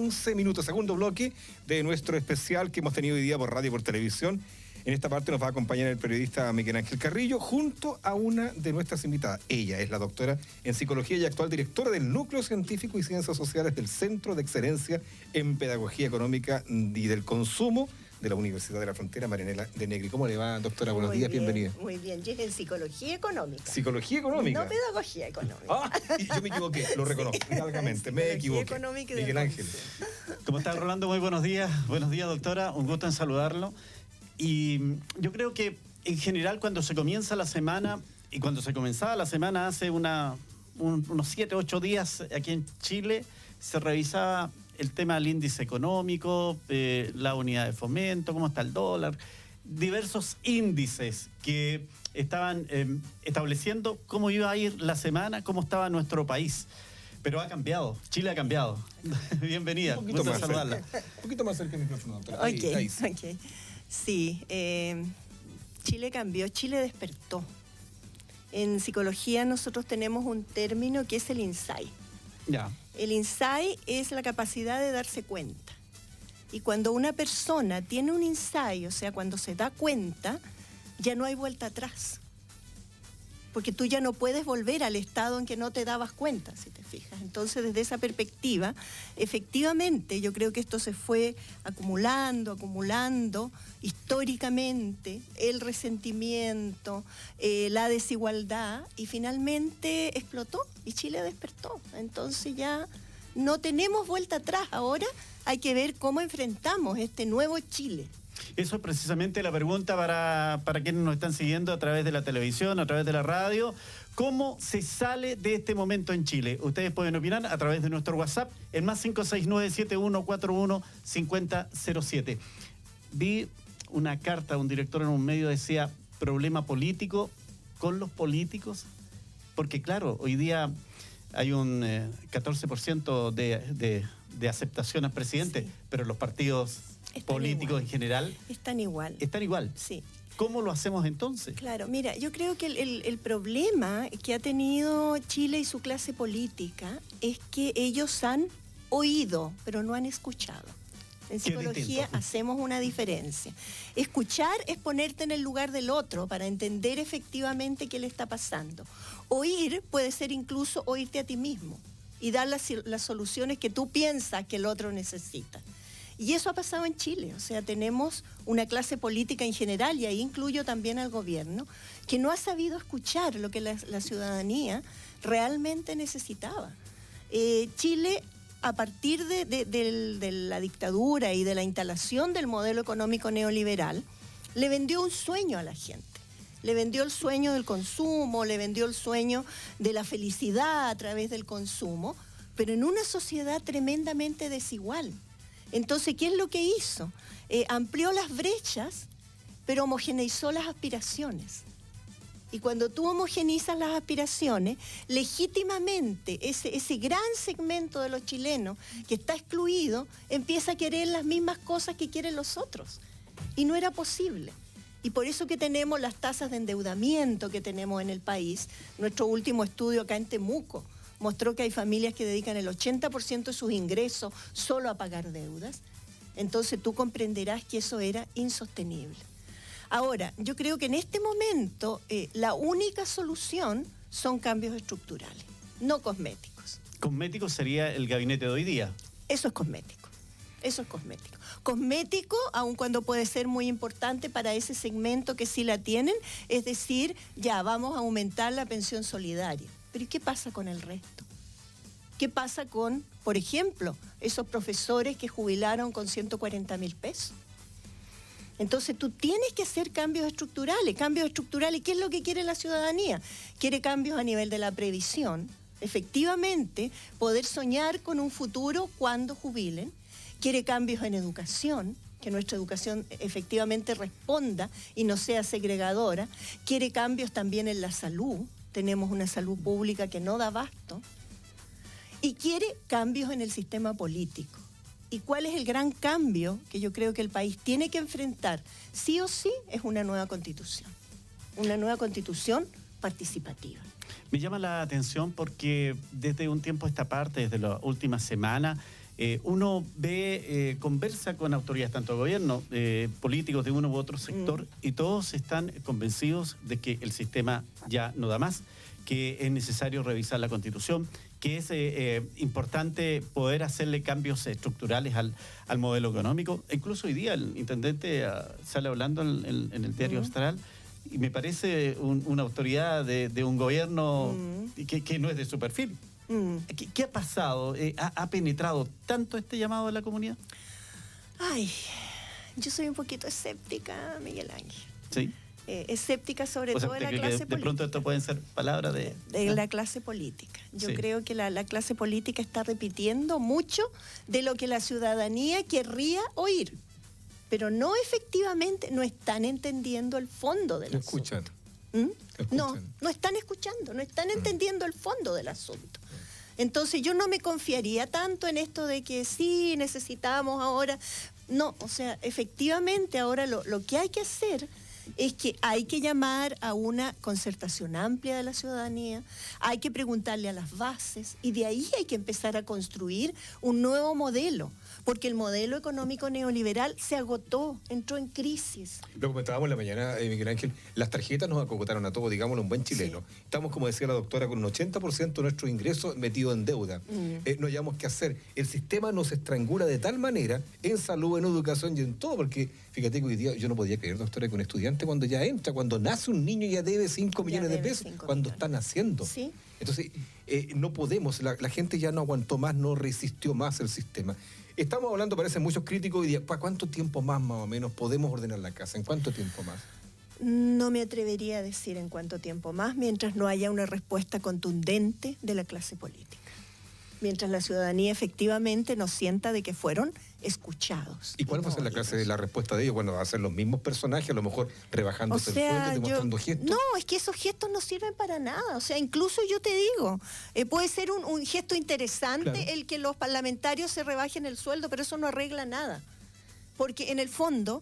11 minutos, segundo bloque de nuestro especial que hemos tenido hoy día por radio y por televisión. En esta parte nos va a acompañar el periodista Miguel Ángel Carrillo junto a una de nuestras invitadas. Ella es la doctora en psicología y actual directora del Núcleo Científico y Ciencias Sociales del Centro de Excelencia en Pedagogía Económica y del Consumo de la Universidad de la Frontera, Marianela de Negri. ¿Cómo le va, doctora? Buenos días, bienvenida. Muy bien, y es en psicología económica. ¿Psicología económica? No pedagogía económica. Y yo me equivoqué, lo reconozco, largamente, me equivoqué. Miguel Ángel. ¿Cómo está, Rolando? Muy buenos días, doctora, un gusto en saludarlo. Y yo creo que en general cuando se comienza la semana, y cuando se comenzaba la semana hace unos 7, 8 días aquí en Chile, se revisaba el tema del índice económico, la unidad de fomento, cómo está el dólar, diversos índices que estaban estableciendo cómo iba a ir la semana, cómo estaba nuestro país. Pero ha cambiado, Chile ha cambiado. Bienvenida, un poquito más saludarla. Un poquito más cerca del micrófono, doctora. Ahí. Sí, Chile cambió, Chile despertó. En psicología nosotros tenemos un término que es el insight. Ya. El insight es la capacidad de darse cuenta. Y cuando una persona tiene un insight, o sea, cuando se da cuenta, ya no hay vuelta atrás. Porque tú ya no puedes volver al estado en que no te dabas cuenta, si te fijas. Entonces, desde esa perspectiva, efectivamente, yo creo que esto se fue acumulando, históricamente, el resentimiento, la desigualdad, y finalmente explotó, y Chile despertó. Entonces ya no tenemos vuelta atrás. Ahora hay que ver cómo enfrentamos este nuevo Chile. Eso es precisamente la pregunta para quienes nos están siguiendo a través de la televisión, a través de la radio. ¿Cómo se sale de este momento en Chile? Ustedes pueden opinar a través de nuestro WhatsApp, el más 569-7141-5007. Vi una carta de un director en un medio, decía, problema político con los políticos. Porque claro, hoy día hay un 14% de aceptación al presidente, sí, pero los partidos políticos en general están igual. Están igual. Sí. ¿Cómo lo hacemos entonces? Claro, mira, yo creo que el problema que ha tenido Chile y su clase política es que ellos han oído, pero no han escuchado. En psicología hacemos una diferencia. Escuchar es ponerte en el lugar del otro para entender efectivamente qué le está pasando. Oír puede ser incluso oírte a ti mismo y dar las soluciones que tú piensas que el otro necesita. Y eso ha pasado en Chile, o sea, tenemos una clase política en general, y ahí incluyo también al gobierno, que no ha sabido escuchar lo que la ciudadanía realmente necesitaba. Chile, a partir de la dictadura y de la instalación del modelo económico neoliberal, le vendió un sueño a la gente. Le vendió el sueño del consumo, le vendió el sueño de la felicidad a través del consumo, pero en una sociedad tremendamente desigual. Entonces, ¿qué es lo que hizo? Amplió las brechas, pero homogeneizó las aspiraciones. Y cuando tú homogeneizas las aspiraciones, legítimamente ese gran segmento de los chilenos que está excluido empieza a querer las mismas cosas que quieren los otros. Y no era posible. Y por eso que tenemos las tasas de endeudamiento que tenemos en el país. Nuestro último estudio acá en Temuco mostró que hay familias que dedican el 80% de sus ingresos solo a pagar deudas. Entonces tú comprenderás que eso era insostenible. Ahora, yo creo que en este momento la única solución son cambios estructurales, no cosméticos. ¿Cosmético sería el gabinete de hoy día? Eso es cosmético. Eso es cosmético. Cosmético, aun cuando puede ser muy importante para ese segmento que sí la tienen, es decir, ya vamos a aumentar la pensión solidaria. Pero ¿y qué pasa con el resto? ¿Qué pasa con, por ejemplo, esos profesores que jubilaron con 140.000 pesos? Entonces tú tienes que hacer cambios estructurales. ¿Qué es lo que quiere la ciudadanía? Quiere cambios a nivel de la previsión, efectivamente, poder soñar con un futuro cuando jubilen. Quiere cambios en educación, que nuestra educación efectivamente responda y no sea segregadora. Quiere cambios también en la salud. Tenemos una salud pública que no da abasto. Y quiere cambios en el sistema político. ¿Y cuál es el gran cambio que yo creo que el país tiene que enfrentar? Sí o sí, es una nueva constitución. Una nueva constitución participativa. Me llama la atención porque desde un tiempo a esta parte, desde la última semana, uno ve, conversa con autoridades, tanto de gobierno, políticos de uno u otro sector, y todos están convencidos de que el sistema ya no da más, que es necesario revisar la Constitución, que es importante poder hacerle cambios estructurales al modelo económico. Incluso hoy día el intendente sale hablando en el diario Austral, y me parece una autoridad de un gobierno que no es de su perfil. ¿Qué ha pasado? ¿Ha penetrado tanto este llamado de la comunidad? Ay, yo soy un poquito escéptica, Miguel Ángel. Sí. Escéptica sobre todo de la clase política. De pronto esto pueden ser palabras de la clase política. Yo creo que la clase política está repitiendo mucho de lo que la ciudadanía querría oír, pero no efectivamente, no están entendiendo el fondo del asunto. Escuchan. No están escuchando, no están entendiendo el fondo del asunto. Entonces yo no me confiaría tanto en esto de que sí, necesitamos ahora. No, o sea, efectivamente ahora lo que hay que hacer es que hay que llamar a una concertación amplia de la ciudadanía, hay que preguntarle a las bases y de ahí hay que empezar a construir un nuevo modelo, porque el modelo económico neoliberal se agotó, entró en crisis. Lo comentábamos en la mañana, Miguel Ángel, las tarjetas nos acogotaron a todos, digámoslo, un buen chileno. Sí. Estamos, como decía la doctora, con un 80% de nuestros ingresos metidos en deuda. No hayamos qué hacer. El sistema nos estrangula de tal manera, en salud, en educación y en todo, porque fíjate que hoy día yo no podía creer, doctora, que un estudiante cuando ya entra, cuando nace un niño ya debe 5 millones de pesos, cuando está naciendo. ¿Sí? Entonces, no podemos, la gente ya no aguantó más, no resistió más el sistema. Estamos hablando, parecen muchos críticos hoy día, ¿para cuánto tiempo más o menos podemos ordenar la casa? ¿En cuánto tiempo más? No me atrevería a decir en cuánto tiempo más, mientras no haya una respuesta contundente de la clase política. Mientras la ciudadanía efectivamente nos sienta de que fueron escuchados. ¿Y cuál va a ser la respuesta de ellos? Bueno, va a ser los mismos personajes, a lo mejor rebajándose el sueldo, demostrando gestos. No, es que esos gestos no sirven para nada. O sea, incluso yo te digo, puede ser un gesto interesante, claro, el que los parlamentarios se rebajen el sueldo, pero eso no arregla nada. Porque en el fondo,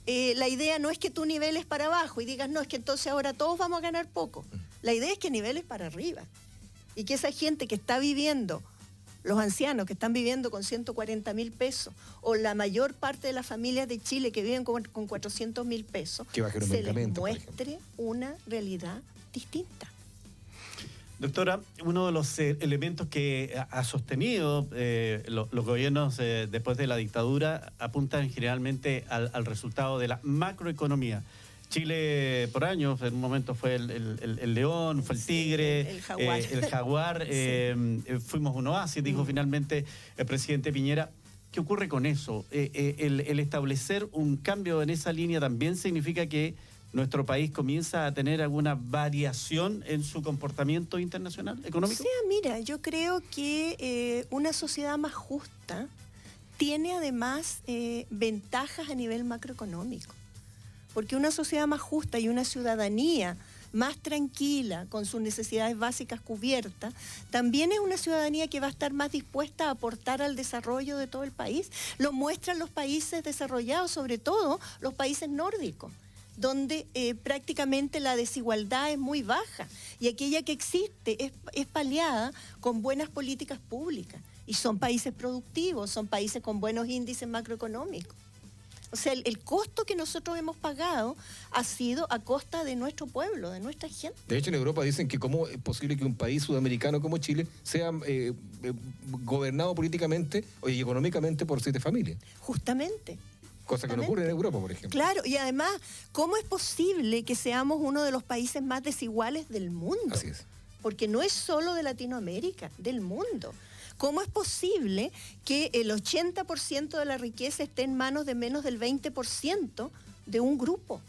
la idea no es que tú niveles para abajo y digas, no, es que entonces ahora todos vamos a ganar poco. La idea es que niveles para arriba. Y que esa gente que está viviendo, los ancianos que están viviendo con 140.000 pesos, o la mayor parte de las familias de Chile que viven con 400.000 pesos, se les muestre una realidad distinta. Doctora, uno de los elementos que ha sostenido los gobiernos después de la dictadura apuntan generalmente al resultado de la macroeconomía. Chile por años, en un momento fue el león, fue el tigre, el jaguar, sí. Fuimos un oasis, dijo finalmente el presidente Piñera. ¿Qué ocurre con eso? El establecer un cambio en esa línea también significa que nuestro país comienza a tener alguna variación en su comportamiento internacional económico. O sea, mira, yo creo que una sociedad más justa tiene además ventajas a nivel macroeconómico. Porque una sociedad más justa y una ciudadanía más tranquila, con sus necesidades básicas cubiertas, también es una ciudadanía que va a estar más dispuesta a aportar al desarrollo de todo el país. Lo muestran los países desarrollados, sobre todo los países nórdicos, donde prácticamente la desigualdad es muy baja y aquella que existe es paliada con buenas políticas públicas. Y son países productivos, son países con buenos índices macroeconómicos. O sea, el costo que nosotros hemos pagado ha sido a costa de nuestro pueblo, de nuestra gente. De hecho, en Europa dicen que cómo es posible que un país sudamericano como Chile sea gobernado políticamente y económicamente por 7 familias. Justamente. Cosa que no ocurre en Europa, por ejemplo. Claro, y además, ¿cómo es posible que seamos uno de los países más desiguales del mundo? Así es. Porque no es solo de Latinoamérica, del mundo. ¿Cómo es posible que el 80% de la riqueza esté en manos de menos del 20% de un grupo?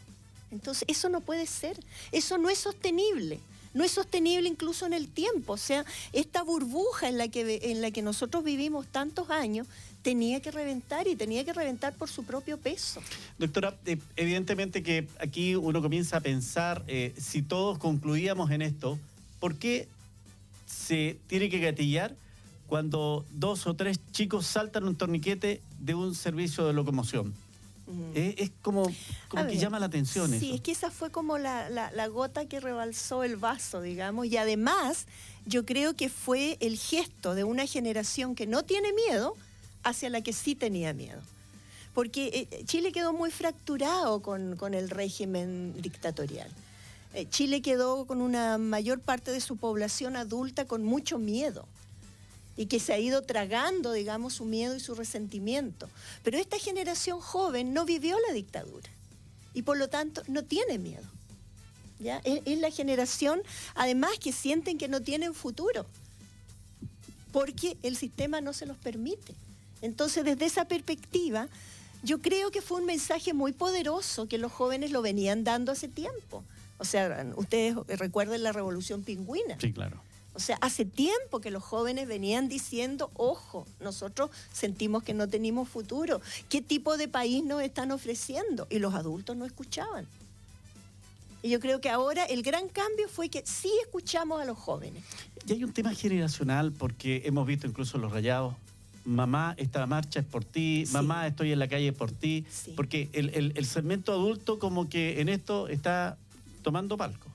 Entonces, eso no puede ser. Eso no es sostenible. No es sostenible incluso en el tiempo. O sea, esta burbuja en la que nosotros vivimos tantos años tenía que reventar y tenía que reventar por su propio peso. Doctora, evidentemente que aquí uno comienza a pensar, si todos concluíamos en esto, ¿por qué se tiene que gatillar cuando 2 o 3 chicos saltan un torniquete de un servicio de locomoción? Es como que llama la atención eso. Sí, es que esa fue como la gota que rebalsó el vaso, digamos, y además yo creo que fue el gesto de una generación que no tiene miedo hacia la que sí tenía miedo. Porque Chile quedó muy fracturado con el régimen dictatorial. Chile quedó con una mayor parte de su población adulta con mucho miedo y que se ha ido tragando, digamos, su miedo y su resentimiento. Pero esta generación joven no vivió la dictadura y por lo tanto no tiene miedo. ¿Ya? Es la generación, además, que sienten que no tienen futuro porque el sistema no se los permite. Entonces, desde esa perspectiva, yo creo que fue un mensaje muy poderoso que los jóvenes lo venían dando hace tiempo. O sea, ustedes recuerden la Revolución Pingüina. Sí, claro. O sea, hace tiempo que los jóvenes venían diciendo, ojo, nosotros sentimos que no tenemos futuro. ¿Qué tipo de país nos están ofreciendo? Y los adultos no escuchaban. Y yo creo que ahora el gran cambio fue que sí escuchamos a los jóvenes. Y hay un tema generacional porque hemos visto incluso los Rayados. Mamá, esta marcha es por ti, sí. Mamá, estoy en la calle por ti, sí. Porque el segmento adulto como que en esto está tomando palco.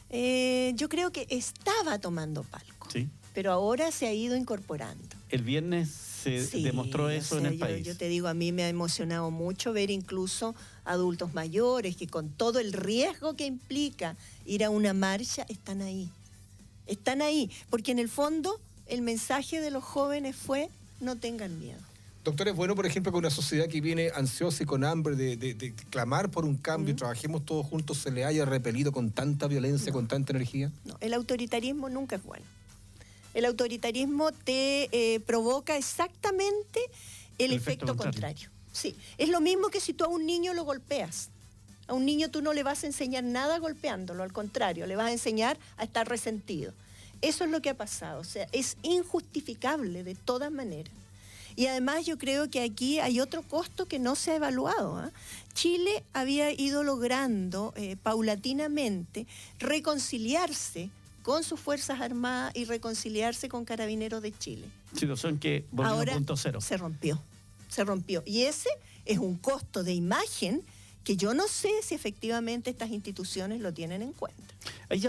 Yo creo que estaba tomando palco, sí. Pero ahora se ha ido incorporando. El viernes se demostró eso en el país. Yo te digo, a mí me ha emocionado mucho ver incluso adultos mayores que con todo el riesgo que implica ir a una marcha están ahí. Están ahí, porque en el fondo el mensaje de los jóvenes fue: no tengan miedo. Doctor, ¿es bueno, por ejemplo, que una sociedad que viene ansiosa y con hambre de clamar por un cambio, trabajemos todos juntos, se le haya repelido con tanta violencia, con tanta energía? No, el autoritarismo nunca es bueno. El autoritarismo te provoca exactamente el efecto contrario. Sí, es lo mismo que si tú a un niño lo golpeas. A un niño tú no le vas a enseñar nada golpeándolo, al contrario, le vas a enseñar a estar resentido. Eso es lo que ha pasado, o sea, es injustificable de todas maneras. Y además yo creo que aquí hay otro costo que no se ha evaluado, ¿eh? Chile había ido logrando paulatinamente reconciliarse con sus Fuerzas Armadas y reconciliarse con Carabineros de Chile. Situación que volvió ahora a punto cero. Se rompió. Y ese es un costo de imagen que yo no sé si efectivamente estas instituciones lo tienen en cuenta. Ahí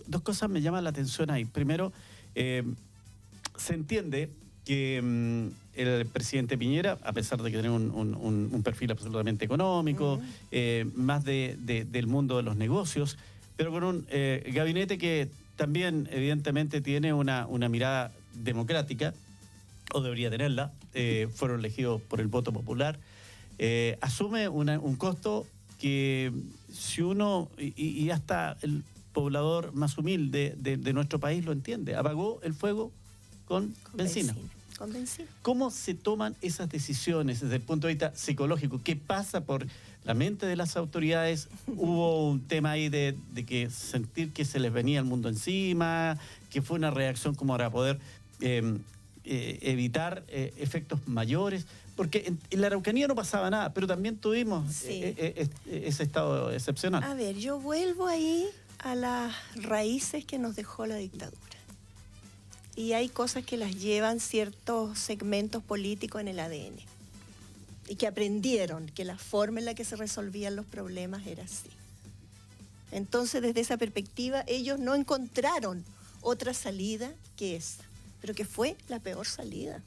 dos cosas me llaman la atención ahí. Primero, se entiende que el presidente Piñera, a pesar de que tiene un perfil absolutamente económico, más del mundo de los negocios, pero con un gabinete que también evidentemente tiene una mirada democrática, o debería tenerla, fueron elegidos por el voto popular, asume un costo que si uno, y hasta el poblador más humilde de nuestro país lo entiende, apagó el fuego con benzina. Con benzina. ¿Cómo se toman esas decisiones desde el punto de vista psicológico? ¿Qué pasa por la mente de las autoridades? Hubo un tema ahí de que sentir que se les venía el mundo encima, que fue una reacción como para poder evitar efectos mayores, porque en la Araucanía no pasaba nada, pero también tuvimos ese estado excepcional. A ver, yo vuelvo ahí a las raíces que nos dejó la dictadura. Y hay cosas que las llevan ciertos segmentos políticos en el ADN. Y que aprendieron que la forma en la que se resolvían los problemas era así. Entonces, desde esa perspectiva, ellos no encontraron otra salida que esa, pero que fue la peor salida.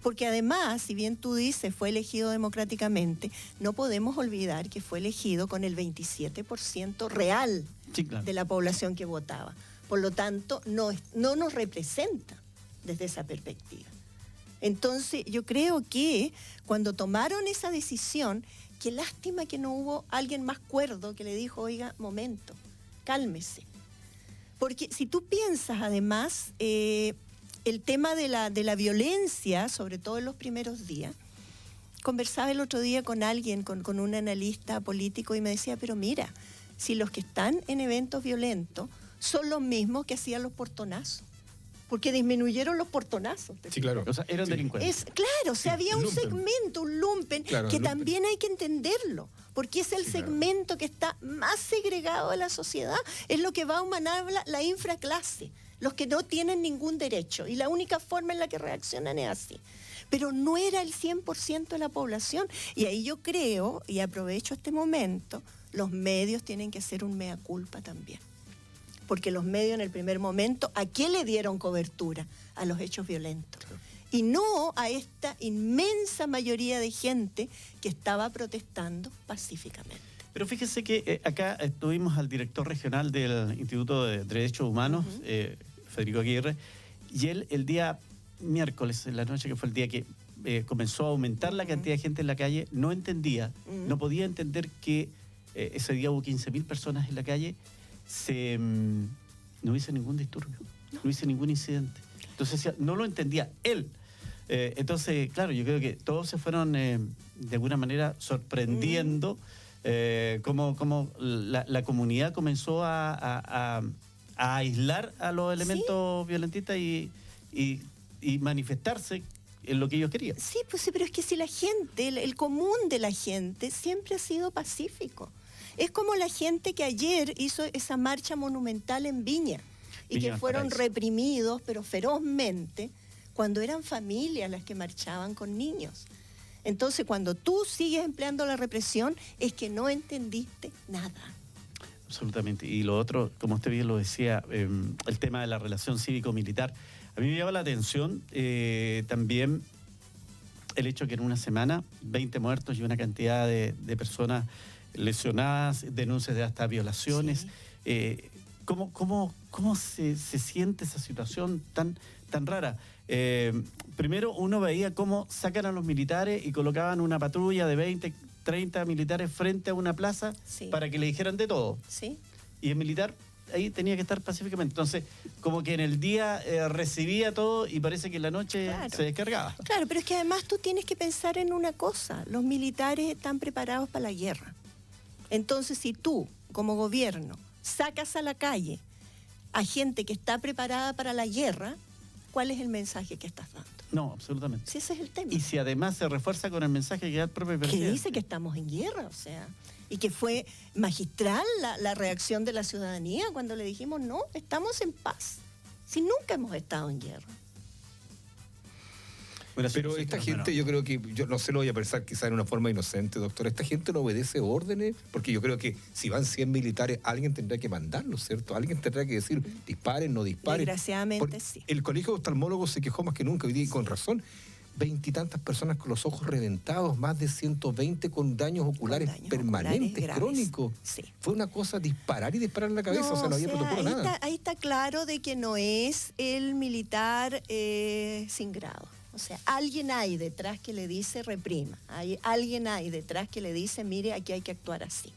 Porque además, si bien tú dices fue elegido democráticamente, no podemos olvidar que fue elegido con el 27% real de la población que votaba. Por lo tanto, no nos representa desde esa perspectiva. Entonces, yo creo que cuando tomaron esa decisión, qué lástima que no hubo alguien más cuerdo que le dijo: oiga, momento, cálmese. Porque si tú piensas, además, el tema de la violencia, sobre todo en los primeros días, conversaba el otro día con alguien, con un analista político, y me decía: pero mira, si los que están en eventos violentos son los mismos que hacían los portonazos, porque disminuyeron los portonazos. Sí, claro. O sea, eran delincuentes. Claro, o sea, había un segmento, un lumpen, claro, que también hay que entenderlo, porque es el segmento que está más segregado de la sociedad, es lo que va a humanar la infraclase, los que no tienen ningún derecho, y la única forma en la que reaccionan es así. Pero no era el 100% de la población, y ahí yo creo, y aprovecho este momento, los medios tienen que hacer un mea culpa también. Porque los medios en el primer momento, ¿a qué le dieron cobertura? A los hechos violentos. Claro. y no a esta inmensa mayoría de gente que estaba protestando pacíficamente. Pero fíjese que acá tuvimos al director regional del Instituto de Derechos Humanos, Federico Aguirre, y él el día miércoles en la noche, que fue el día que comenzó a aumentar la cantidad de gente en la calle, no entendía, no podía entender que ese día hubo 15.000 personas en la calle, no hubiese ningún disturbio, no hubiese ningún incidente. Entonces no lo entendía él. Entonces, claro, yo creo que todos se fueron de alguna manera sorprendiendo cómo la comunidad comenzó a aislar a los elementos violentistas y manifestarse en lo que ellos querían. Sí, pues sí, pero es que si la gente, el común de la gente siempre ha sido pacífico. Es como la gente que ayer hizo esa marcha monumental en Viña y que fueron reprimidos, pero ferozmente, cuando eran familias las que marchaban con niños. Entonces, cuando tú sigues empleando la represión, es que no entendiste nada. Absolutamente. Y lo otro, como usted bien lo decía, el tema de la relación cívico-militar. A mí me llama la atención también el hecho que en una semana 20 muertos y una cantidad de personas lesionadas, denuncias de hasta violaciones. Sí. ¿Cómo se siente esa situación tan rara? Primero uno veía cómo sacan a los militares y colocaban una patrulla de 20, 30 militares frente a una plaza para que le dijeran de todo. Sí. Y el militar ahí tenía que estar pacíficamente. Entonces, como que en el día recibía todo y parece que en la noche se descargaba. Claro, pero es que además tú tienes que pensar en una cosa. Los militares están preparados para la guerra. Entonces, si tú, como gobierno, sacas a la calle a gente que está preparada para la guerra, ¿cuál es el mensaje que estás dando? No, absolutamente. Sí, ese es el tema. Y si además se refuerza con el mensaje que da el propio presidente. Que dice que estamos en guerra, o sea, y que fue magistral la reacción de la ciudadanía cuando le dijimos, no, estamos en paz, si nunca hemos estado en guerra. Pero esta gente, yo creo que, yo no sé, lo voy a pensar quizá en una forma inocente, doctor, esta gente no obedece órdenes, porque yo creo que si van 100 militares, alguien tendrá que mandarlos, ¿cierto? Alguien tendrá que decir, disparen, no disparen. Desgraciadamente sí. El colegio de oftalmólogos se quejó más que nunca, hoy día, y con razón. 20 y tantas personas con los ojos reventados, más de 120 con daños oculares permanentes, crónicos. Sí. Fue una cosa disparar y disparar en la cabeza, no, o sea, no había protocolo nada. Ahí está claro de que no es el militar sin grado. O sea, alguien hay detrás que le dice reprima, alguien hay detrás que le dice, mire, aquí hay que actuar así.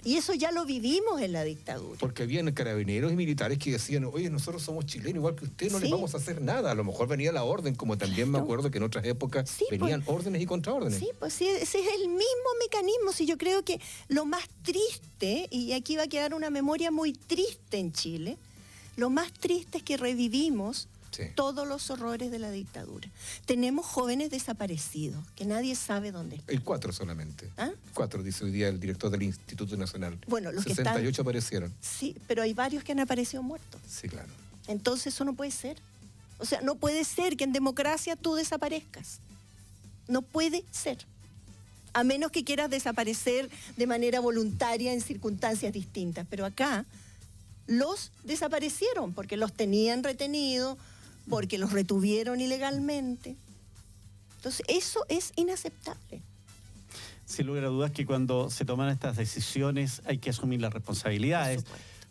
Y eso ya lo vivimos en la dictadura. Porque habían carabineros y militares que decían, oye, nosotros somos chilenos, igual que usted, no les vamos a hacer nada. A lo mejor venía la orden, como también me acuerdo que en otras épocas venían órdenes y contraórdenes. Sí, pues sí, ese es el mismo mecanismo. Sí, yo creo que lo más triste, y aquí va a quedar una memoria muy triste en Chile, lo más triste es que revivimos todos los horrores de la dictadura. Tenemos jóvenes desaparecidos, que nadie sabe dónde están. El 4 solamente. 4, dice hoy día el director del Instituto Nacional. Bueno, los 68 que están, aparecieron. Sí, pero hay varios que han aparecido muertos. Sí, claro. Entonces eso no puede ser. O sea, no puede ser que en democracia tú desaparezcas. No puede ser. A menos que quieras desaparecer de manera voluntaria en circunstancias distintas. Pero acá los desaparecieron porque los tenían retenidos, porque los retuvieron ilegalmente. Entonces, eso es inaceptable. Sin lugar a dudas que cuando se toman estas decisiones hay que asumir las responsabilidades,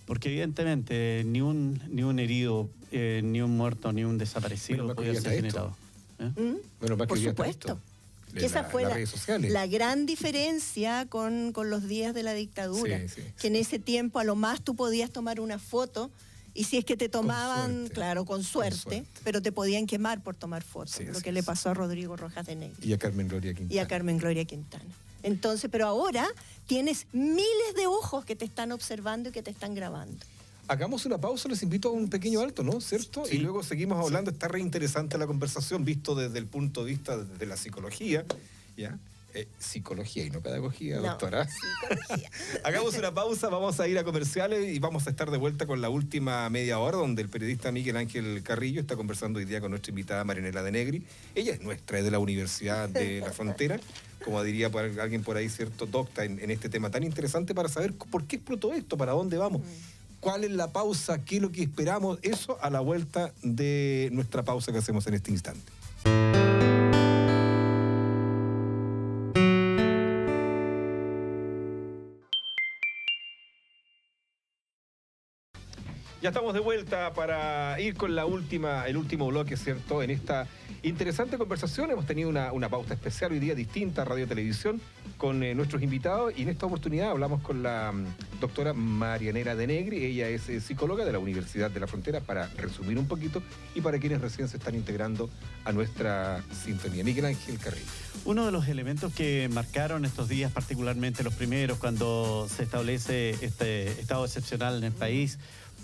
porque evidentemente ni un herido, ni un muerto, ni un desaparecido podía ser generado. Por supuesto. Que esa fue la gran diferencia con los días de la dictadura, que en ese tiempo a lo más tú podías tomar una foto. Y si es que te tomaban, con suerte, pero te podían quemar por tomar fotos, lo que le pasó a Rodrigo Rojas de Negri. Y a Carmen Gloria Quintana. Entonces, pero ahora tienes miles de ojos que te están observando y que te están grabando. Hagamos una pausa, les invito a un pequeño alto, ¿no? ¿Cierto? Sí. Y luego seguimos hablando, está re interesante la conversación, visto desde el punto de vista de la psicología, ¿ya? Psicología y no pedagogía, doctora. Psicología. Hagamos una pausa, vamos a ir a comerciales y vamos a estar de vuelta con la última media hora, donde el periodista Miguel Ángel Carrillo está conversando hoy día con nuestra invitada Marianela de Negri. Ella es nuestra, es de la Universidad de la Frontera, como diría alguien por ahí, cierto, docta en este tema tan interesante para saber por qué explotó esto, para dónde vamos. ¿Cuál es la pausa? ¿Qué es lo que esperamos? Eso a la vuelta de nuestra pausa que hacemos en este instante. Ya estamos de vuelta para ir con el último bloque, ¿cierto? En esta interesante conversación hemos tenido una pauta especial hoy día distinta, radio televisión, con nuestros invitados, y en esta oportunidad hablamos con la doctora Marianela de Negri. Ella es psicóloga de la Universidad de la Frontera, para resumir un poquito, y para quienes recién se están integrando a nuestra sintonía. Miguel Ángel Carrillo. Uno de los elementos que marcaron estos días, particularmente los primeros, cuando se establece este estado excepcional en el país,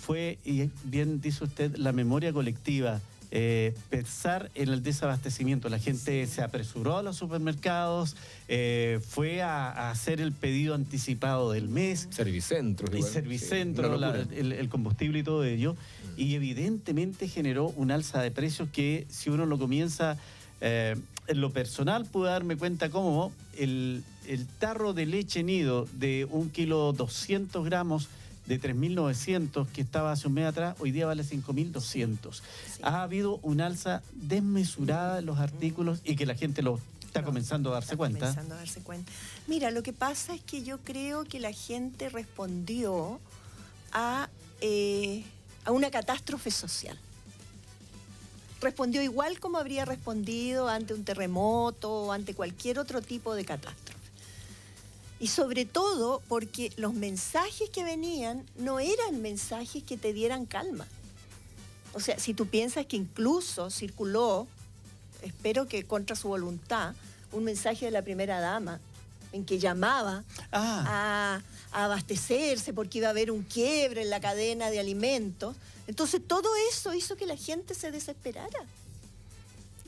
fue, y bien dice usted, la memoria colectiva. Pensar en el desabastecimiento. La gente se apresuró a los supermercados, fue a hacer el pedido anticipado del mes. Servicentros. Y Servicentros, el combustible y todo ello. Y evidentemente generó un alza de precios que, si uno lo comienza, en lo personal pude darme cuenta cómo el tarro de leche nido de 1 kilo 200 gramos de 3.900 que estaba hace un mes atrás, hoy día vale 5.200. Sí. Ha habido un alza desmesurada en los artículos y que la gente lo está comenzando a darse cuenta. Mira, lo que pasa es que yo creo que la gente respondió a una catástrofe social. Respondió igual como habría respondido ante un terremoto o ante cualquier otro tipo de catástrofe. Y sobre todo porque los mensajes que venían no eran mensajes que te dieran calma. O sea, si tú piensas que incluso circuló, espero que contra su voluntad, un mensaje de la primera dama en que llamaba a abastecerse porque iba a haber un quiebre en la cadena de alimentos. Entonces todo eso hizo que la gente se desesperara.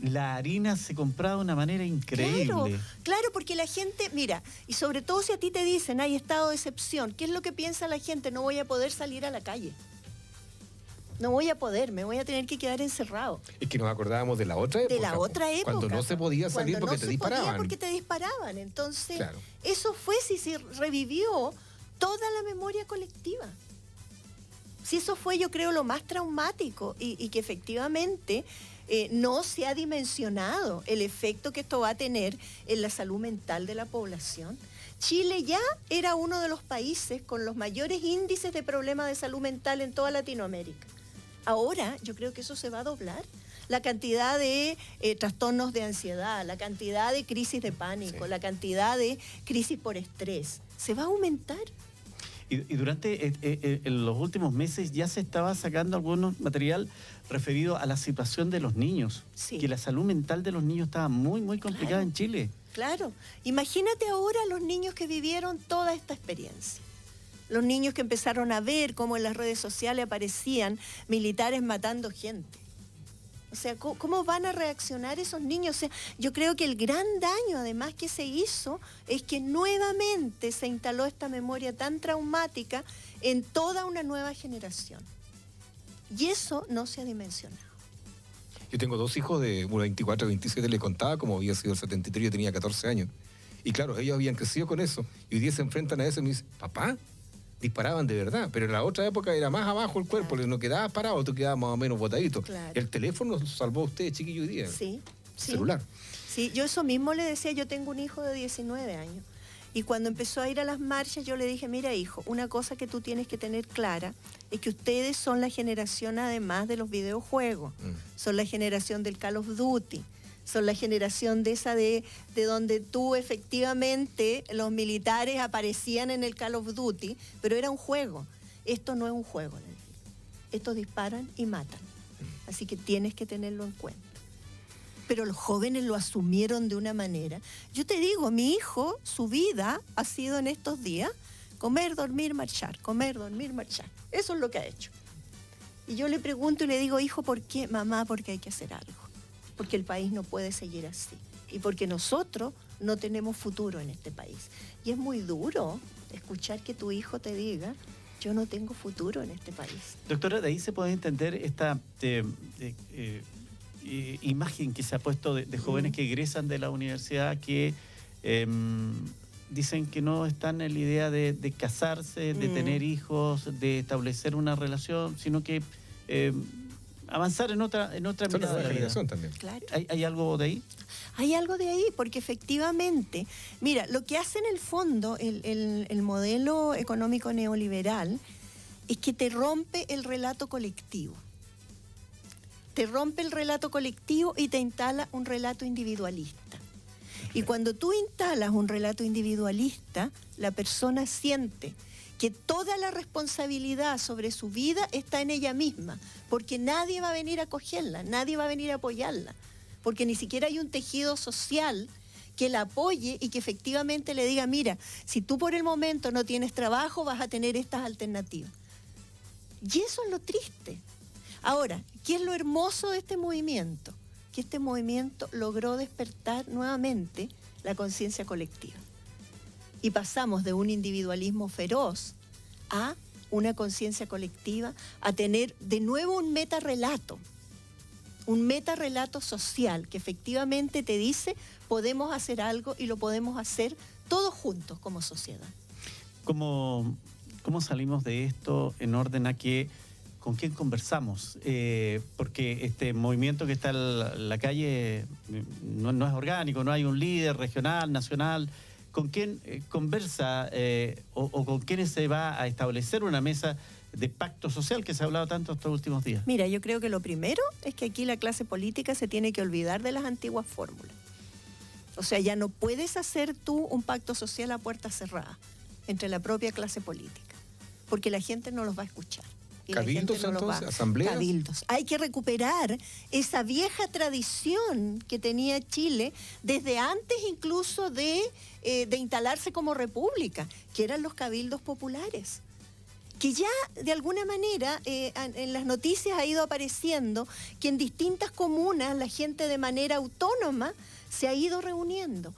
La harina se compraba de una manera increíble. Claro, porque la gente, mira, y sobre todo si a ti te dicen hay estado de excepción, ¿qué es lo que piensa la gente? No voy a poder salir a la calle. No voy a poder, me voy a tener que quedar encerrado. Es que nos acordábamos de la otra época. De la otra época. Cuando no se podía salir porque te disparaban. Podía porque te disparaban. Entonces, claro, eso fue si se revivió toda la memoria colectiva. Si eso fue, yo creo, lo más traumático y que efectivamente no se ha dimensionado el efecto que esto va a tener en la salud mental de la población. Chile ya era uno de los países con los mayores índices de problemas de salud mental en toda Latinoamérica. Ahora yo creo que eso se va a doblar. La cantidad de trastornos de ansiedad, la cantidad de crisis de pánico, la cantidad de crisis por estrés, se va a aumentar. Y durante en los últimos meses ya se estaba sacando algunos material referido a la situación de los niños. Sí. Que la salud mental de los niños estaba muy, muy complicada en Chile. Claro. Imagínate ahora los niños que vivieron toda esta experiencia. Los niños que empezaron a ver cómo en las redes sociales aparecían militares matando gente. O sea, ¿cómo van a reaccionar esos niños? O sea, yo creo que el gran daño, además, que se hizo es que nuevamente se instaló esta memoria tan traumática en toda una nueva generación. Y eso no se ha dimensionado. Yo tengo 2 hijos de 24 y 27, le contaba cómo había sido el 73, yo tenía 14 años. Y claro, ellos habían crecido con eso. Y hoy día se enfrentan a eso y me dicen, papá, disparaban de verdad, pero en la otra época era más abajo el cuerpo, no quedabas parado, tú quedabas más o menos botadito. Claro. El teléfono salvó a usted, chiquillo, hoy día. Sí. Celular. Sí, yo eso mismo le decía, yo tengo un hijo de 19 años. Y cuando empezó a ir a las marchas, yo le dije, mira hijo, una cosa que tú tienes que tener clara es que ustedes son la generación, además de los videojuegos, son la generación del Call of Duty, son la generación de esa de donde tú efectivamente, los militares aparecían en el Call of Duty, pero era un juego. Esto no es un juego, le dije. Estos disparan y matan. Así que tienes que tenerlo en cuenta. Pero los jóvenes lo asumieron de una manera. Yo te digo, mi hijo, su vida ha sido en estos días comer, dormir, marchar, comer, dormir, marchar. Eso es lo que ha hecho. Y yo le pregunto y le digo, hijo, ¿por qué? Mamá, porque hay que hacer algo. Porque el país no puede seguir así. Y porque nosotros no tenemos futuro en este país. Y es muy duro escuchar que tu hijo te diga, yo no tengo futuro en este país. Doctora, de ahí se puede entender esta imagen que se ha puesto de jóvenes que egresan de la universidad que dicen que no están en la idea de casarse, de tener hijos, de establecer una relación, sino que avanzar en otra mirada de la vida. También. Claro. ¿Hay algo de ahí? Hay algo de ahí, porque efectivamente, mira, lo que hace en el fondo el modelo económico neoliberal es que te rompe el relato colectivo. Te rompe el relato colectivo y te instala un relato individualista. Y cuando tú instalas un relato individualista, la persona siente que toda la responsabilidad sobre su vida está en ella misma, porque nadie va a venir a acogerla, nadie va a venir a apoyarla, porque ni siquiera hay un tejido social que la apoye y que efectivamente le diga, mira, si tú por el momento no tienes trabajo, vas a tener estas alternativas. Y eso es lo triste. Ahora, ¿qué es lo hermoso de este movimiento? Que este movimiento logró despertar nuevamente la conciencia colectiva. Y pasamos de un individualismo feroz a una conciencia colectiva, a tener de nuevo un metarrelato social que efectivamente te dice, podemos hacer algo y lo podemos hacer todos juntos como sociedad. ¿Cómo salimos de esto en orden a que con quién conversamos? Porque este movimiento que está en la calle no es orgánico, no hay un líder regional, nacional. ¿Con quién conversa o con quiénes se va a establecer una mesa de pacto social que se ha hablado tanto estos últimos días? Mira, yo creo que lo primero es que aquí la clase política se tiene que olvidar de las antiguas fórmulas. O sea, ya no puedes hacer tú un pacto social a puerta cerrada entre la propia clase política, porque la gente no los va a escuchar. ¿Cabildos entonces? ¿Asambleas? Cabildos. Hay que recuperar esa vieja tradición que tenía Chile desde antes incluso de instalarse como república, que eran los cabildos populares, que ya de alguna manera en las noticias ha ido apareciendo que en distintas comunas la gente de manera autónoma se ha ido reuniendo.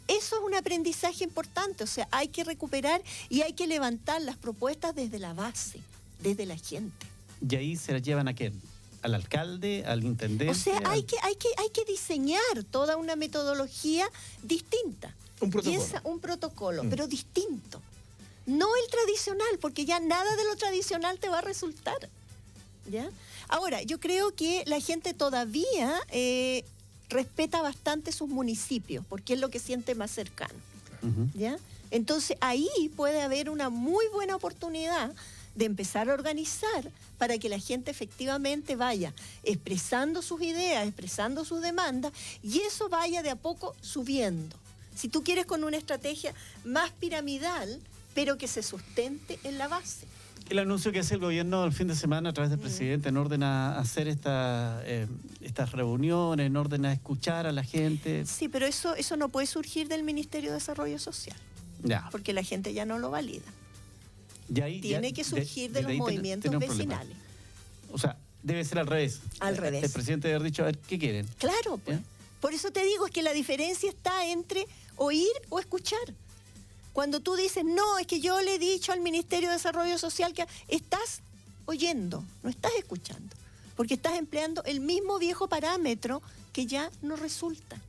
Eso es un aprendizaje importante, o sea, hay que recuperar y hay que levantar las propuestas desde la base, desde la gente. ¿Y ahí se la llevan a quién? ¿Al alcalde? ¿Al intendente? O sea, hay que diseñar toda una metodología distinta. Un protocolo, pero distinto. No el tradicional, porque ya nada de lo tradicional te va a resultar. ¿Ya? Ahora, yo creo que la gente todavía respeta bastante sus municipios, porque es lo que siente más cercano. ¿Ya? Entonces, ahí puede haber una muy buena oportunidad de empezar a organizar para que la gente efectivamente vaya expresando sus ideas, expresando sus demandas, y eso vaya de a poco subiendo. Si tú quieres, con una estrategia más piramidal, pero que se sustente en la base. El anuncio que hace el gobierno el fin de semana a través del presidente en orden a hacer estas reuniones, en orden a escuchar a la gente. Sí, pero eso no puede surgir del Ministerio de Desarrollo Social, porque la gente ya no lo valida. Tiene que surgir de los movimientos vecinales. O sea, debe ser al revés. Al revés. El presidente debe haber dicho, a ver, ¿qué quieren? Claro, pues. Por eso te digo, es que la diferencia está entre oír o escuchar. Cuando tú dices, no, es que yo le he dicho al Ministerio de Desarrollo Social que estás oyendo, no estás escuchando, porque estás empleando el mismo viejo parámetro que ya no resulta.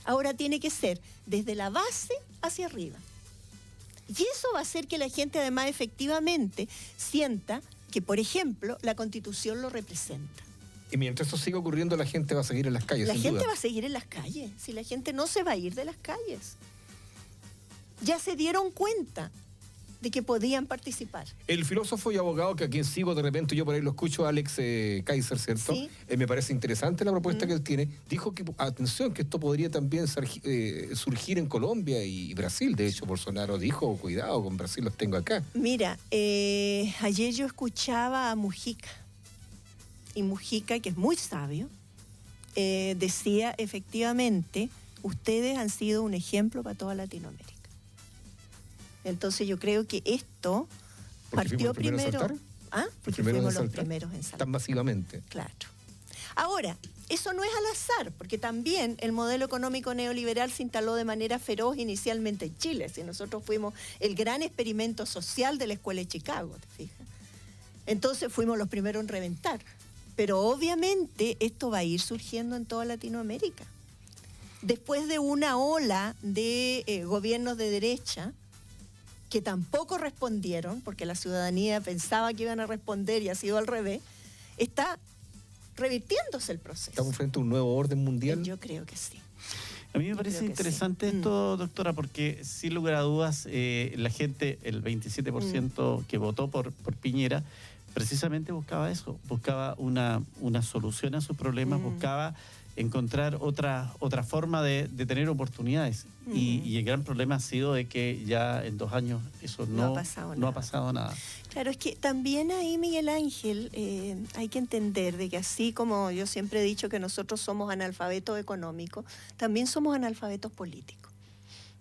Ahora tiene que ser desde la base hacia arriba. Y eso va a hacer que la gente además efectivamente sienta que, por ejemplo, la Constitución lo representa. Y mientras eso siga ocurriendo, la gente va a seguir en las calles, La sin gente duda. va a seguir en las calles, si la gente no se va a ir de las calles. Ya se dieron cuenta de que podían participar. El filósofo y abogado que a quien sigo de repente, yo por ahí lo escucho, Alex Kaiser, ¿cierto? Sí. Me parece interesante la propuesta que él tiene. Dijo que, atención, que esto podría también surgir en Colombia y Brasil. De hecho, Bolsonaro dijo, cuidado, con Brasil los tengo acá. Mira, ayer yo escuchaba a Mujica. Y Mujica, que es muy sabio, decía, efectivamente, ustedes han sido un ejemplo para toda Latinoamérica. Entonces yo creo que esto partió primero. Porque fuimos los primeros en saltar. Tan masivamente. Claro. Ahora, eso no es al azar, porque también el modelo económico neoliberal se instaló de manera feroz inicialmente en Chile. Si nosotros fuimos el gran experimento social de la Escuela de Chicago, ¿te fijas? Entonces fuimos los primeros en reventar. Pero obviamente esto va a ir surgiendo en toda Latinoamérica. después de una ola de gobiernos de derecha que tampoco respondieron, porque la ciudadanía pensaba que iban a responder y ha sido al revés, está revirtiéndose el proceso. ¿Estamos frente a un nuevo orden mundial? Yo creo que sí. A mí me parece interesante esto, doctora, porque sin lugar a dudas la gente, el 27% que votó por Piñera, precisamente buscaba eso, buscaba una solución a sus problemas, buscaba encontrar otra forma de tener oportunidades. Y el gran problema ha sido de que ya en 2 años eso no ha pasado nada. Claro, es que también ahí, Miguel Ángel, hay que entender de que así como yo siempre he dicho que nosotros somos analfabetos económicos, también somos analfabetos políticos.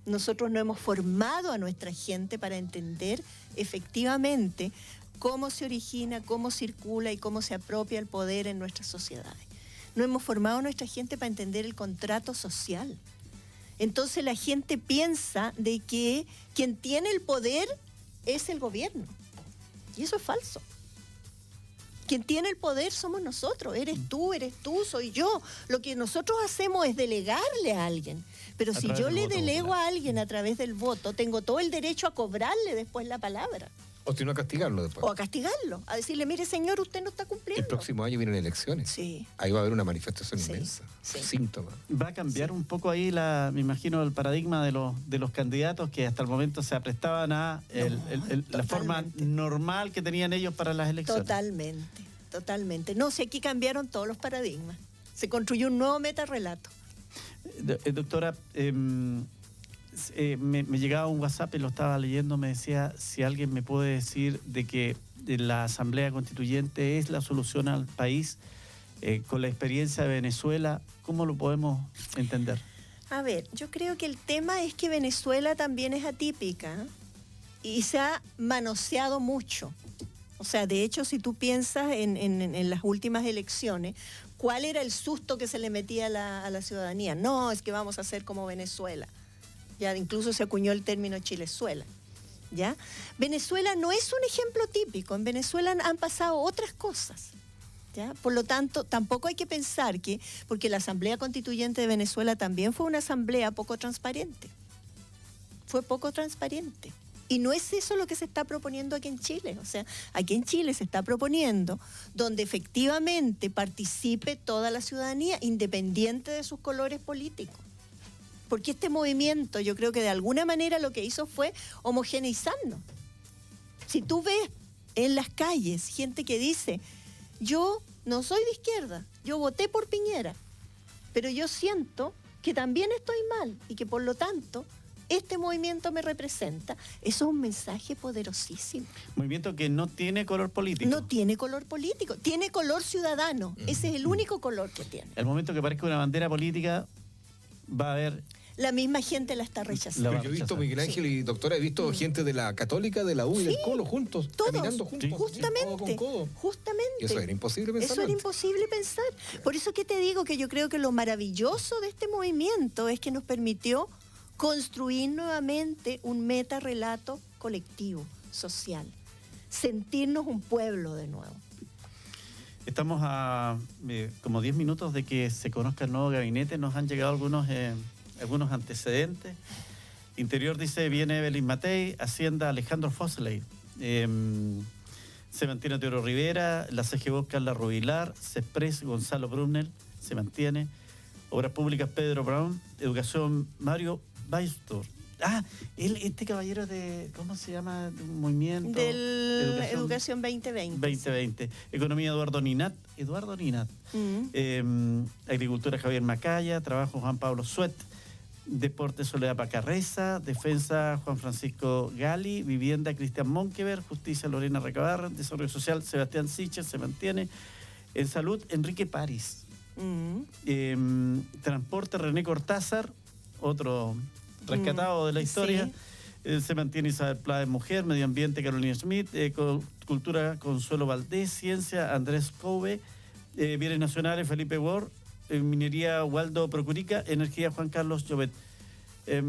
Nosotros no hemos formado a nuestra gente para entender efectivamente cómo se origina, cómo circula y cómo se apropia el poder en nuestras sociedades. No hemos formado a nuestra gente para entender el contrato social. Entonces la gente piensa de que quien tiene el poder es el gobierno. Y eso es falso. Quien tiene el poder somos nosotros. Eres tú, soy yo. Lo que nosotros hacemos es delegarle a alguien. Pero si yo le delego a alguien a través del voto, tengo todo el derecho a cobrarle después la palabra. O si no, a castigarlo después. O a castigarlo, a decirle, mire señor, usted no está cumpliendo. El próximo año vienen elecciones. Sí. Ahí va a haber una manifestación inmensa. Sí. Síntomas. Va a cambiar un poco ahí, me imagino, el paradigma de los candidatos que hasta el momento se aprestaban a la forma normal que tenían ellos para las elecciones. Totalmente. No, si aquí cambiaron todos los paradigmas. Se construyó un nuevo metarrelato. Doctora, me llegaba un WhatsApp y lo estaba leyendo, me decía si alguien me puede decir de que la Asamblea Constituyente es la solución al país con la experiencia de Venezuela, ¿cómo lo podemos entender? A ver, yo creo que el tema es que Venezuela también es atípica y se ha manoseado mucho. O sea, de hecho, si tú piensas en las últimas elecciones, ¿cuál era el susto que se le metía a la ciudadanía? No, es que vamos a hacer como Venezuela. Ya incluso se acuñó el término Chilezuela, ¿ya? Venezuela no es un ejemplo típico. En Venezuela han pasado otras cosas, ¿ya? Por lo tanto, tampoco hay que pensar que, porque la Asamblea Constituyente de Venezuela también fue una asamblea poco transparente. Fue poco transparente. Y no es eso lo que se está proponiendo aquí en Chile. O sea, aquí en Chile se está proponiendo donde efectivamente participe toda la ciudadanía, independiente de sus colores políticos. Porque este movimiento, yo creo que de alguna manera lo que hizo fue homogeneizarnos. Si tú ves en las calles gente que dice, yo no soy de izquierda, yo voté por Piñera, pero yo siento que también estoy mal y que por lo tanto este movimiento me representa, eso es un mensaje poderosísimo. Movimiento que no tiene color político. No tiene color político, tiene color ciudadano. Ese es el único color que tiene. El momento que parezca una bandera política, va a haber... La misma gente la está rechazando. Pero yo he visto, Miguel Ángel y doctora, he visto gente de la Católica, de la U y del Colo juntos, todos, caminando juntos. Justamente, codo con codo. justamente. Y eso era imposible pensar. Eso era imposible pensar. Por eso que te digo que yo creo que lo maravilloso de este movimiento es que nos permitió construir nuevamente un metarrelato colectivo, social. Sentirnos un pueblo de nuevo. Estamos a como 10 minutos de que se conozca el nuevo gabinete. Nos han llegado algunos antecedentes. Interior dice, viene Evelyn Matei, Hacienda Alejandro Fosley. Se mantiene Teodoro Rivera, la CGO Carla Rubilar, CESPRES Gonzalo Brunel, se mantiene. Obras Públicas Pedro Brown, Educación Mario Baistor. Este caballero de, ¿cómo se llama? De un movimiento. Educación 2020. 2020. Economía Eduardo Ninat. Agricultura Javier Macaya. Trabajo Juan Pablo Suet. Deporte Soledad Pacarreza. Defensa Juan Francisco Gali. Vivienda Cristian Monkever. Justicia Lorena Recabarren. Desarrollo Social Sebastián Siches, se mantiene. En Salud Enrique París. Transporte René Cortázar. Otro rescatado de la historia. Sí. Se mantiene Isabel Pla, Mujer. Medio Ambiente Carolina Schmidt. Cultura Consuelo Valdés. Ciencia Andrés Couve. Bienes Nacionales Felipe Ward. Minería Waldo Procurica. Energía Juan Carlos Llobet. Es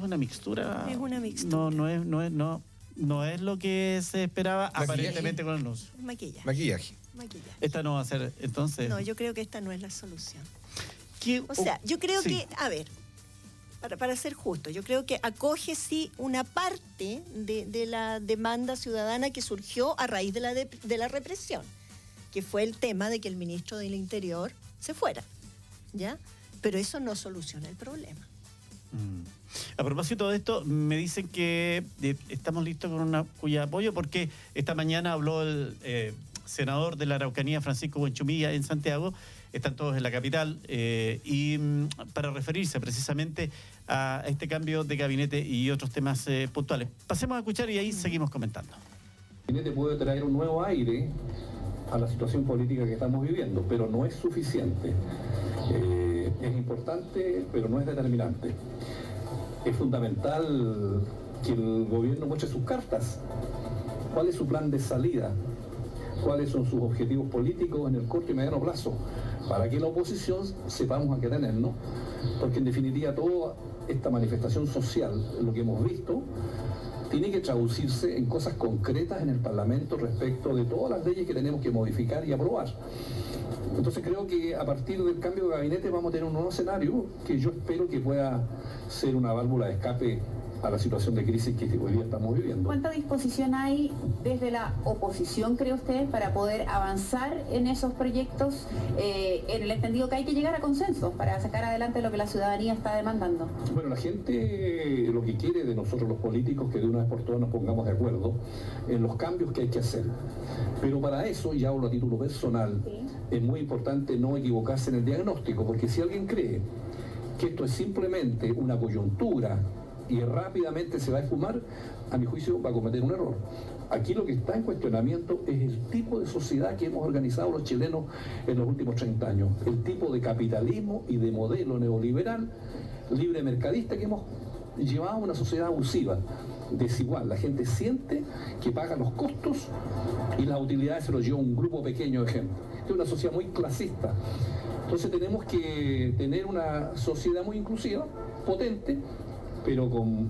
una mixtura. Es una mixtura. No es lo que se esperaba. Maquillaje. Aparentemente con el anuncio. Maquillaje. Esta no va a ser entonces. No, yo creo que esta no es la solución. O sea, yo creo que, a ver, para ser justo, yo creo que acoge sí una parte de la demanda ciudadana que surgió a raíz de la represión, que fue el tema de que el ministro del Interior se fuera, ¿ya? Pero eso no soluciona el problema. A propósito de esto, me dicen que estamos listos con una cuya apoyo, porque esta mañana habló el senador de la Araucanía, Francisco Buenchumilla, en Santiago. Están todos en la capital, y para referirse precisamente a este cambio de gabinete y otros temas puntuales. Pasemos a escuchar y ahí seguimos comentando. El gabinete puede traer un nuevo aire a la situación política que estamos viviendo, pero no es suficiente. Es importante, pero no es determinante. Es fundamental que el gobierno muestre sus cartas. ¿Cuál es su plan de salida? ¿Cuáles son sus objetivos políticos en el corto y mediano plazo? Para que la oposición sepamos a qué tenernos, porque en definitiva toda esta manifestación social, lo que hemos visto, tiene que traducirse en cosas concretas en el Parlamento respecto de todas las leyes que tenemos que modificar y aprobar. Entonces creo que a partir del cambio de gabinete vamos a tener un nuevo escenario que yo espero que pueda ser una válvula de escape a la situación de crisis que hoy día estamos viviendo. ¿Cuánta disposición hay desde la oposición, cree usted, para poder avanzar en esos proyectos, en el entendido que hay que llegar a consensos para sacar adelante lo que la ciudadanía está demandando? Bueno, la gente lo que quiere de nosotros los políticos que de una vez por todas nos pongamos de acuerdo en los cambios que hay que hacer. Pero para eso, y hablo a título personal, es muy importante no equivocarse en el diagnóstico, porque si alguien cree que esto es simplemente una coyuntura y rápidamente se va a esfumar, a mi juicio va a cometer un error. Aquí lo que está en cuestionamiento es el tipo de sociedad que hemos organizado los chilenos en los últimos 30 años, el tipo de capitalismo y de modelo neoliberal, libre mercadista que hemos llevado a una sociedad abusiva, desigual. La gente siente que paga los costos y las utilidades se los lleva un grupo pequeño de gente. Es una sociedad muy clasista. Entonces tenemos que tener una sociedad muy inclusiva, potente, pero con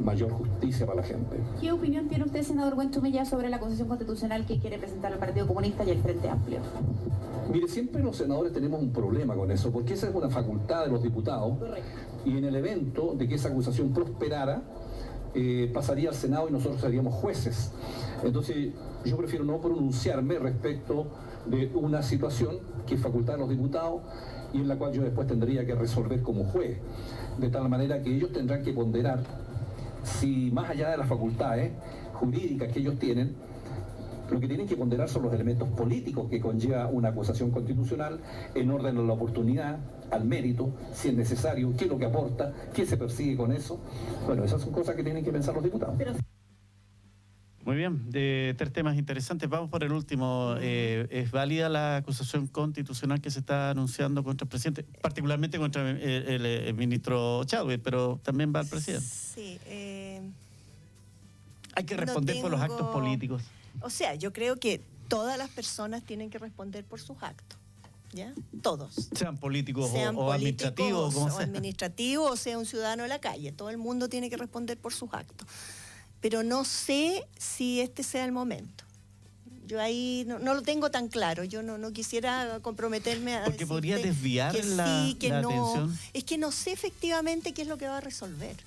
mayor justicia para la gente. ¿Qué opinión tiene usted, senador Buenchumilla, sobre la acusación constitucional que quiere presentar el Partido Comunista y el Frente Amplio? Mire, siempre los senadores tenemos un problema con eso, porque esa es una facultad de los diputados. Correcto. Y en el evento de que esa acusación prosperara, pasaría al Senado y nosotros seríamos jueces. Entonces, yo prefiero no pronunciarme respecto de una situación que es facultad de los diputados y en la cual yo después tendría que resolver como juez, de tal manera que ellos tendrán que ponderar si más allá de las facultades jurídicas que ellos tienen, lo que tienen que ponderar son los elementos políticos que conlleva una acusación constitucional en orden a la oportunidad, al mérito, si es necesario, qué es lo que aporta, qué se persigue con eso. Bueno, esas son cosas que tienen que pensar los diputados. Muy bien, de 3 temas interesantes. Vamos por el último. ¿Es válida la acusación constitucional que se está anunciando contra el presidente? Particularmente contra el ministro Chadwick, pero también va al presidente. Sí. Hay que responder por los actos políticos. O sea, yo creo que todas las personas tienen que responder por sus actos, ¿ya? Todos. Sean políticos Sean o administrativos. o administrativos, o sea un ciudadano de la calle. Todo el mundo tiene que responder por sus actos. Pero no sé si este sea el momento. Yo ahí no lo tengo tan claro. Yo no quisiera comprometerme a porque podría desviar que la atención. Es que no sé efectivamente qué es lo que va a resolver.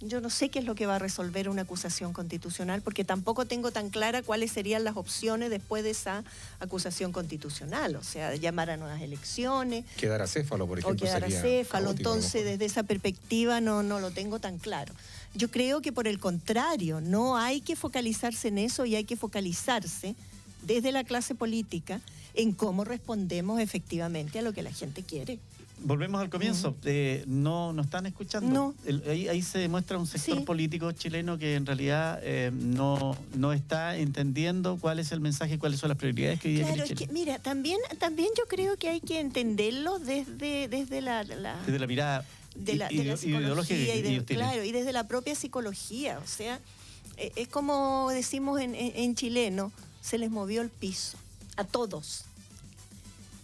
Yo no sé qué es lo que va a resolver una acusación constitucional, porque tampoco tengo tan clara cuáles serían las opciones después de esa acusación constitucional. O sea, llamar a nuevas elecciones. Quedar acéfalo, por ejemplo. O quedar acéfalo. Caótico, entonces, desde esa perspectiva no lo tengo tan claro. Yo creo que por el contrario, no hay que focalizarse en eso y hay que focalizarse desde la clase política en cómo respondemos efectivamente a lo que la gente quiere. Volvemos al comienzo. No están escuchando. No. Ahí se demuestra un sector político chileno que en realidad no está entendiendo cuál es el mensaje y cuáles son las prioridades que hoy día quiere Chile. Claro, es que mira, también yo creo que hay que entenderlo desde la mirada de la psicología y desde la propia psicología. O sea, es como decimos en chileno, se les movió el piso a todos.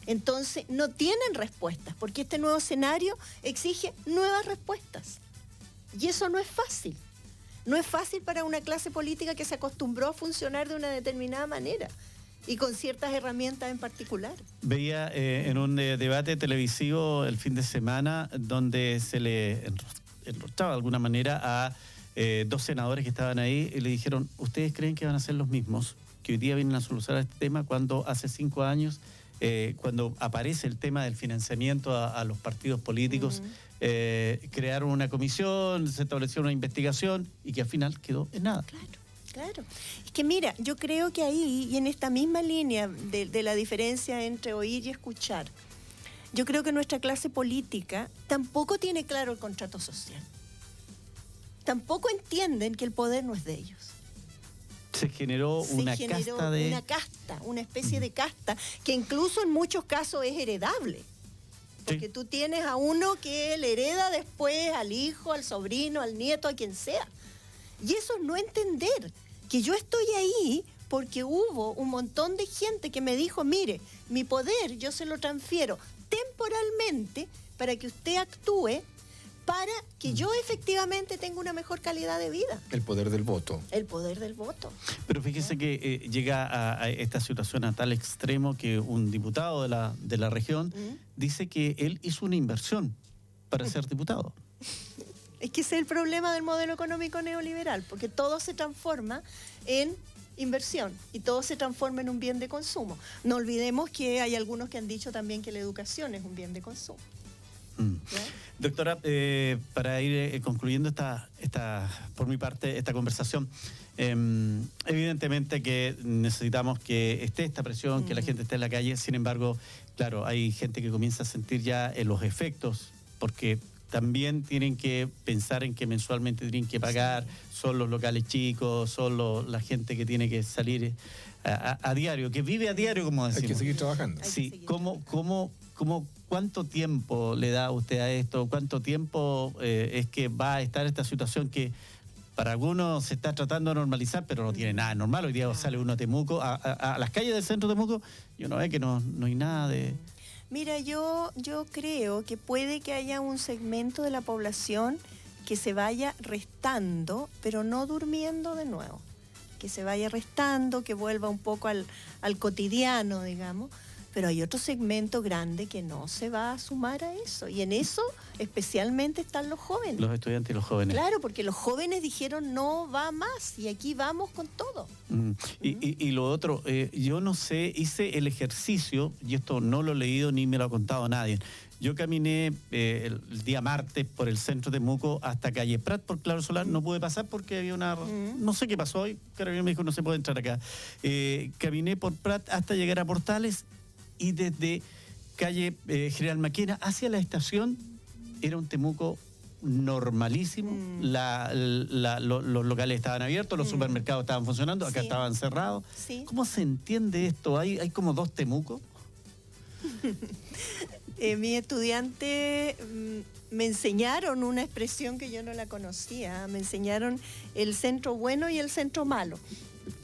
Entonces no tienen respuestas, porque este nuevo escenario exige nuevas respuestas. Y eso no es fácil. No es fácil para una clase política que se acostumbró a funcionar de una determinada manera. y con ciertas herramientas en particular. Veía en un debate televisivo el fin de semana donde se le enrostraba de alguna manera a dos senadores que estaban ahí y le dijeron, ¿ustedes creen que van a ser los mismos que hoy día vienen a solucionar este tema cuando hace 5 años, cuando aparece el tema del financiamiento a los partidos políticos, crearon una comisión, se estableció una investigación y que al final quedó en nada? Claro. Es que mira, yo creo que ahí, y en esta misma línea de la diferencia entre oír y escuchar, yo creo que nuestra clase política tampoco tiene claro el contrato social. Tampoco entienden que el poder no es de ellos. Se generó una casta, una especie de casta, que incluso en muchos casos es heredable. Porque tú tienes a uno que le hereda después al hijo, al sobrino, al nieto, a quien sea. Y eso es no entender que yo estoy ahí porque hubo un montón de gente que me dijo, mire, mi poder yo se lo transfiero temporalmente para que usted actúe para que yo efectivamente tenga una mejor calidad de vida. El poder del voto. El poder del voto. Pero fíjese que llega a esta situación a tal extremo que un diputado de la región dice que él hizo una inversión para ser diputado. Es que ese es el problema del modelo económico neoliberal, porque todo se transforma en inversión y todo se transforma en un bien de consumo. No olvidemos que hay algunos que han dicho también que la educación es un bien de consumo. Doctora, para ir concluyendo por mi parte esta conversación, evidentemente que necesitamos que esté esta presión, que la gente esté en la calle. Sin embargo, claro, hay gente que comienza a sentir ya los efectos, porque también tienen que pensar en que mensualmente tienen que pagar, son los locales chicos, son la gente que tiene que salir a diario, que vive a diario, como decimos. Hay que seguir trabajando. Sí, ¿cuánto tiempo le da usted a esto? ¿Cuánto tiempo es que va a estar esta situación que para algunos se está tratando de normalizar, pero no tiene nada normal? Hoy día sale uno a Temuco, a las calles del centro de Temuco, y uno ve que no hay nada de... Mira, yo creo que puede que haya un segmento de la población que se vaya restando, pero no durmiendo de nuevo. Que se vaya restando, que vuelva un poco al cotidiano, digamos. Pero hay otro segmento grande que no se va a sumar a eso. Y en eso especialmente están los jóvenes. Los estudiantes y los jóvenes. Claro, porque los jóvenes dijeron no va más y aquí vamos con todo. Y lo otro, yo no sé, hice el ejercicio, y esto no lo he leído ni me lo ha contado nadie. Yo caminé el día martes por el centro de Temuco hasta calle Prat por Claro Solar. No pude pasar porque había una... No sé qué pasó hoy. Carabinero me dijo no se puede entrar acá. Caminé por Prat hasta llegar a Portales y desde calle General Maquena hacia la estación era un Temuco normalísimo. Los locales estaban abiertos, los supermercados estaban funcionando, acá estaban cerrados. Sí. ¿Cómo se entiende esto? ¿Hay como 2 Temucos? Mi estudiante me enseñaron una expresión que yo no la conocía. Me enseñaron el centro bueno y el centro malo.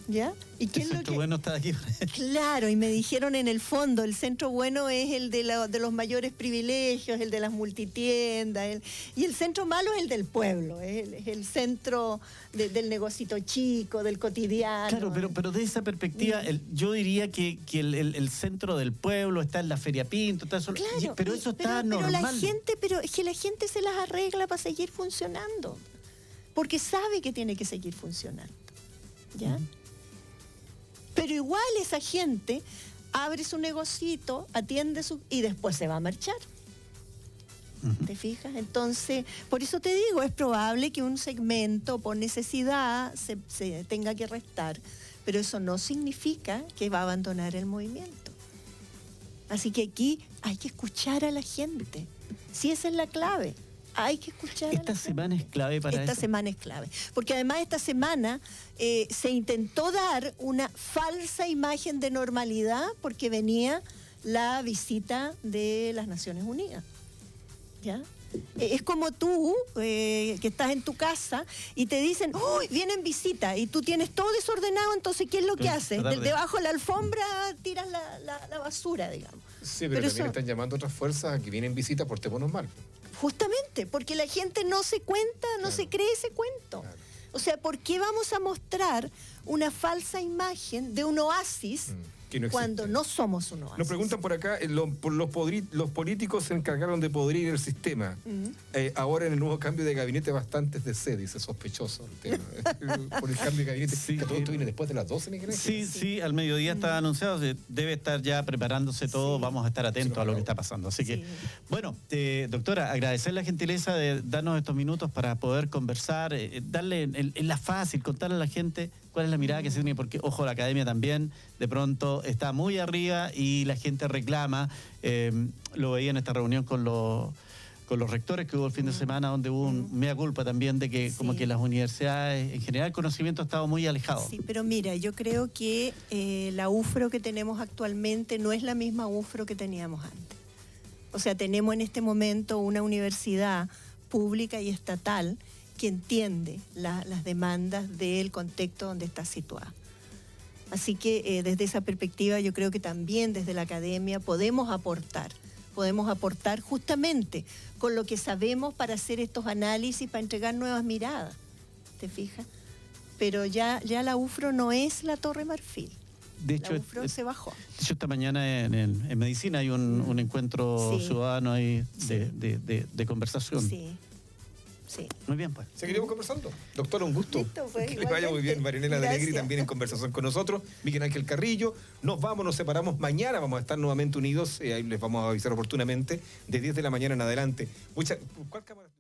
¿Ya? ¿Y qué el centro bueno está aquí. Claro, y me dijeron en el fondo, el centro bueno es el de los mayores privilegios, el de las multitiendas, y el centro malo es el del pueblo, es el centro del negocito chico, del cotidiano. Claro, pero de esa perspectiva, yo diría que el centro del pueblo está en la Feria Pinto, está eso, claro, pero eso está normal. Pero es que la gente se las arregla para seguir funcionando, porque sabe que tiene que seguir funcionando, ¿ya? Pero igual esa gente abre su negocito, atiende y después se va a marchar. ¿Te fijas? Entonces, por eso te digo, es probable que un segmento por necesidad se tenga que restar, pero eso no significa que va a abandonar el movimiento. Así que aquí hay que escuchar a la gente. Sí, esa es la clave. Hay que escuchar. Esta semana es clave para eso. Esta semana es clave. Porque además esta semana se intentó dar una falsa imagen de normalidad porque venía la visita de las Naciones Unidas. ¿Ya? Es como tú, que estás en tu casa y te dicen, ¡uy, vienen visitas! Y tú tienes todo desordenado, entonces ¿qué es lo que haces? Debajo de la alfombra tiras la basura, digamos. Sí, pero también están llamando otras fuerzas a que vienen visitas por temonos mal. Justamente, porque la gente no se cuenta, no se cree ese cuento. Claro. O sea, ¿por qué vamos a mostrar una falsa imagen de un oasis que no cuando existe. no somos un oasis. Nos preguntan por acá, los políticos se encargaron de podrir el sistema. Ahora en el nuevo cambio de gabinete bastantes de sed, dice sospechoso el tema. Por el cambio de gabinete. Sí, que todo esto viene después de las 12, Miguel Ángel. Sí, al mediodía está anunciado, debe estar ya preparándose todo, vamos a estar atentos a lo que está pasando. Así que, bueno, doctora, agradecer la gentileza de darnos estos minutos para poder conversar, darle en la fácil, contarle a la gente cuál es la mirada que se tiene, porque, ojo, la academia también de pronto está muy arriba y la gente reclama. Lo veía en esta reunión con los rectores que hubo el fin de semana, donde hubo un mea culpa también de que como que las universidades, en general, el conocimiento ha estado muy alejado. Sí, pero mira, yo creo que la UFRO que tenemos actualmente no es la misma UFRO que teníamos antes. O sea, tenemos en este momento una universidad pública y estatal que entiende las demandas del contexto donde está situada. Así que desde esa perspectiva yo creo que también desde la academia podemos aportar justamente con lo que sabemos para hacer estos análisis, para entregar nuevas miradas, ¿te fijas? Pero ya la UFRO no es la Torre Marfil. De hecho, la UFRO se bajó. De hecho, esta mañana en Medicina hay un encuentro ciudadano ahí de conversación. Sí. Sí. Muy bien, pues. Seguiremos conversando. Doctora, un gusto. Listo, pues, que le vaya muy bien. Marianela de Negri también en conversación con nosotros. Miguel Ángel Carrillo. Nos separamos. Mañana vamos a estar nuevamente unidos. Ahí les vamos a avisar oportunamente. De 10 de la mañana en adelante. ¿Cuál cámara?